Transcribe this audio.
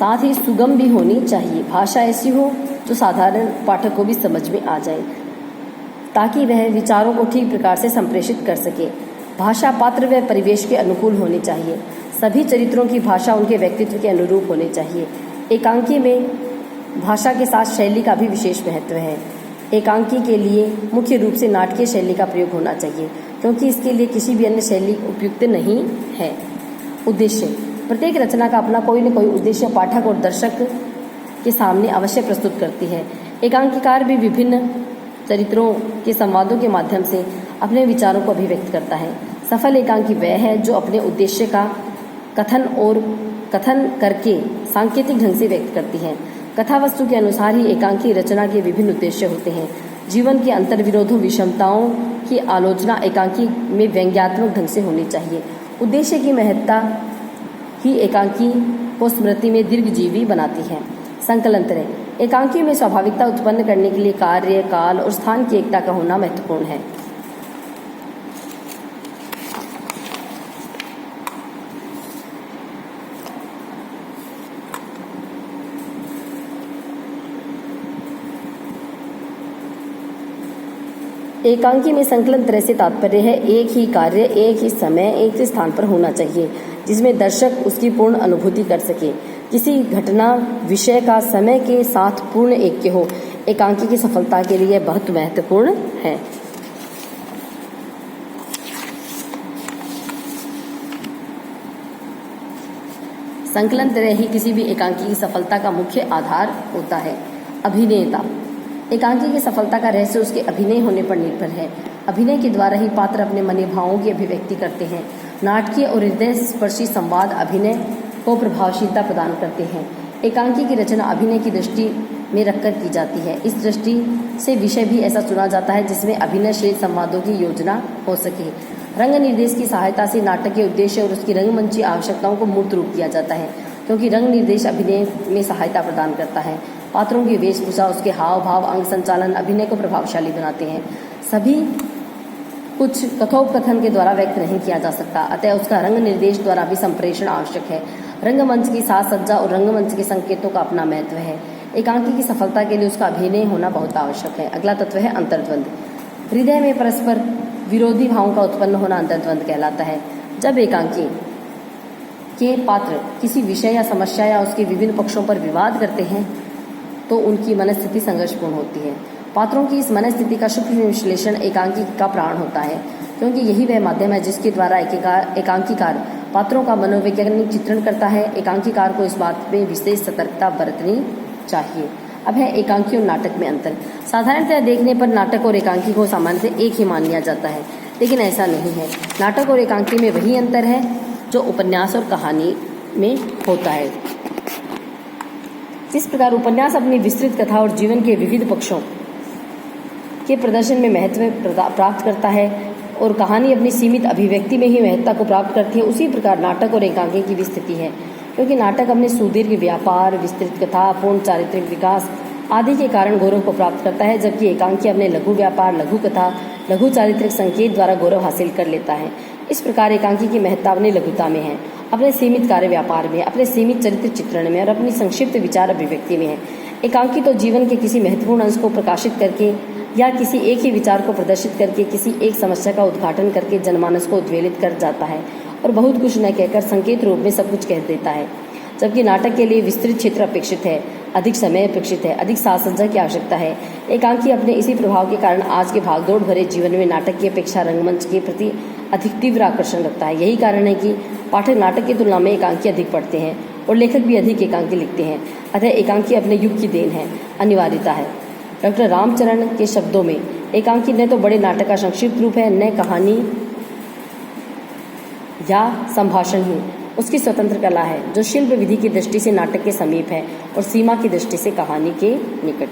साथ ही सुगम भी होनी चाहिए। भाषा ऐसी हो जो साधारण पाठक को भी समझ में आ जाए, ताकि वह विचारों को ठीक प्रकार से संप्रेषित कर सके। भाषा पात्र व परिवेश के अनुकूल होनी चाहिए। सभी चरित्रों की भाषा उनके व्यक्तित्व के अनुरूप होनी चाहिए। एकांकी में भाषा के साथ शैली का भी विशेष महत्व है। एकांकी के लिए मुख्य रूप से नाटकीय शैली का प्रयोग होना चाहिए, क्योंकि इसके लिए किसी भी अन्य शैली उपयुक्त नहीं है। उद्देश्य: प्रत्येक रचना का अपना कोई न कोई उद्देश्य पाठक और दर्शक के सामने अवश्य प्रस्तुत करती है। एकांकीकार भी विभिन्न चरित्रों के संवादों के माध्यम से अपने विचारों को अभिव्यक्त करता है। सफल एकांकी वह है जो अपने उद्देश्य का कथन करके सांकेतिक ढंग से व्यक्त करती है। कथा वस्तु के अनुसार ही एकांकी रचना के विभिन्न उद्देश्य होते हैं। जीवन के अंतर्विरोधों विषमताओं की आलोचना एकांकी में व्यंग्यात्मक ढंग से होनी चाहिए। उद्देश्य की महत्ता ही एकांकी को स्मृति में दीर्घजीवी बनाती है। संकलन तरह: एकांकी में स्वाभाविकता उत्पन्न करने के लिए कार्य, काल और स्थान की एकता का होना महत्वपूर्ण है। एकांकी में संकलन तरह से तात्पर्य है एक ही कार्य, एक ही समय, एक ही स्थान पर होना चाहिए, जिसमें दर्शक उसकी पूर्ण अनुभूति कर सके। किसी घटना विषय का समय के साथ पूर्ण ऐक्य हो। एकांकी की सफलता के लिए बहुत महत्वपूर्ण है। संकलन तरह ही किसी भी एकांकी की सफलता का मुख्य आधार होता है। अभिनेता: एकांकी की सफलता का रहस्य उसके अभिनय होने पर निर्भर है। अभिनय के द्वारा ही पात्र अपने मने भावों की अभिव्यक्ति करते हैं। नाटकीय और हृदय स्पर्शी संवाद अभिनय को प्रभावशीलता प्रदान करते हैं। एकांकी की रचना अभिनय की दृष्टि में रखकर की जाती है। इस दृष्टि से विषय भी ऐसा चुना जाता है जिसमें अभिनयशील संवादों की योजना हो सके। रंग निर्देश की सहायता से नाटक के उद्देश्य और उसकी रंगमंची आवश्यकताओं को मूर्त रूप दिया जाता है, क्योंकि रंग निर्देश अभिनय में सहायता प्रदान करता है। पात्रों की वेशभूषा, उसके हाव भाव, अंग संचालन अभिनय को प्रभावशाली बनाते हैं। सभी कुछ कथोपकथन के द्वारा व्यक्त नहीं किया जा सकता, अतः उसका रंग निर्देश द्वारा भी संप्रेषण आवश्यक है। रंगमंच की साज सज्जा और रंगमंच के संकेतों का अपना महत्व है। एकांकी की सफलता के लिए उसका अभिनय होना बहुत आवश्यक है। अगला तत्व है अंतर्द्वंद। हृदय में परस्पर विरोधी भावों का उत्पन्न होना अंतर्द्वंद कहलाता है। जब एकांकी के पात्र किसी विषय या समस्या या उसके विभिन्न पक्षों पर विवाद करते हैं तो उनकी मनस्थिति संघर्षपूर्ण होती है। पात्रों की इस मनस्थिति का सूक्ष्म विश्लेषण एकांकी का प्राण होता है, क्योंकि यही वह माध्यम है जिसके द्वारा एकांकीकार पात्रों का मनोवैज्ञानिक चित्रण करता है। एकांकीकार को इस बात में विशेष सतर्कता बरतनी चाहिए। अब है एकांकी और नाटक में अंतर। साधारणतः देखने पर नाटक और एकांकी को सामान्यतः एक ही मान लिया जाता है, लेकिन ऐसा नहीं है। नाटक और एकांकी में वही अंतर है जो उपन्यास और कहानी में होता है। इस प्रकार उपन्यास अपनी विस्तृत कथा और जीवन के विविध पक्षों के प्रदर्शन में महत्व प्राप्त करता है और कहानी अपनी सीमित अभिव्यक्ति में ही महत्ता को प्राप्त करती है। उसी प्रकार नाटक और एकांकी की भी स्थिति है, क्योंकि नाटक अपने सुदीर्घ व्यापार, विस्तृत कथा, पूर्ण चारित्रिक विकास आदि के कारण गौरव को प्राप्त करता है, जबकि एकांकी अपने लघु व्यापार, लघु कथा, लघु चारित्रिक संकेत द्वारा गौरव हासिल कर लेता है। इस प्रकार एकांकी की महत्ता अपनी लघुता में है, अपने सीमित कार्य व्यापार में, अपने सीमित चरित्र चित्रण में और अपनी संक्षिप्त विचार अभिव्यक्ति में है। एकांकी तो जीवन के किसी महत्वपूर्ण अंश को प्रकाशित करके या किसी एक ही विचार को प्रदर्शित करके किसी एक समस्या का उद्घाटन करके जनमानस को उद्वेलित कर जाता है और बहुत कुछ न कहकर संकेत रूप में सब कुछ कह देता है, जबकि नाटक के लिए विस्तृत क्षेत्र अपेक्षित है, अधिक समय अपेक्षित है, अधिक साज सज्जा की आवश्यकता है। एकांकी अपने इसी प्रभाव के कारण आज के भागदौड़ भरे जीवन में नाटक की अपेक्षा रंगमंच के प्रति अधिक तीव्र आकर्षण रखता है। यही कारण है कि पाठक नाटक की तुलना में एकांकी अधिक पढ़ते हैं और लेखक भी अधिक एकांकी लिखते हैं। अतः एकांकी अपने युग की देन है, अनिवार्यता है। डॉक्टर रामचरण के शब्दों में एकांकी न तो बड़े नाटक का संक्षिप्त रूप है, न कहानी या संभाषण ही उसकी स्वतंत्र कला है, जो शिल्प विधि की दृष्टि से नाटक के समीप है और सीमा की दृष्टि से कहानी के निकट।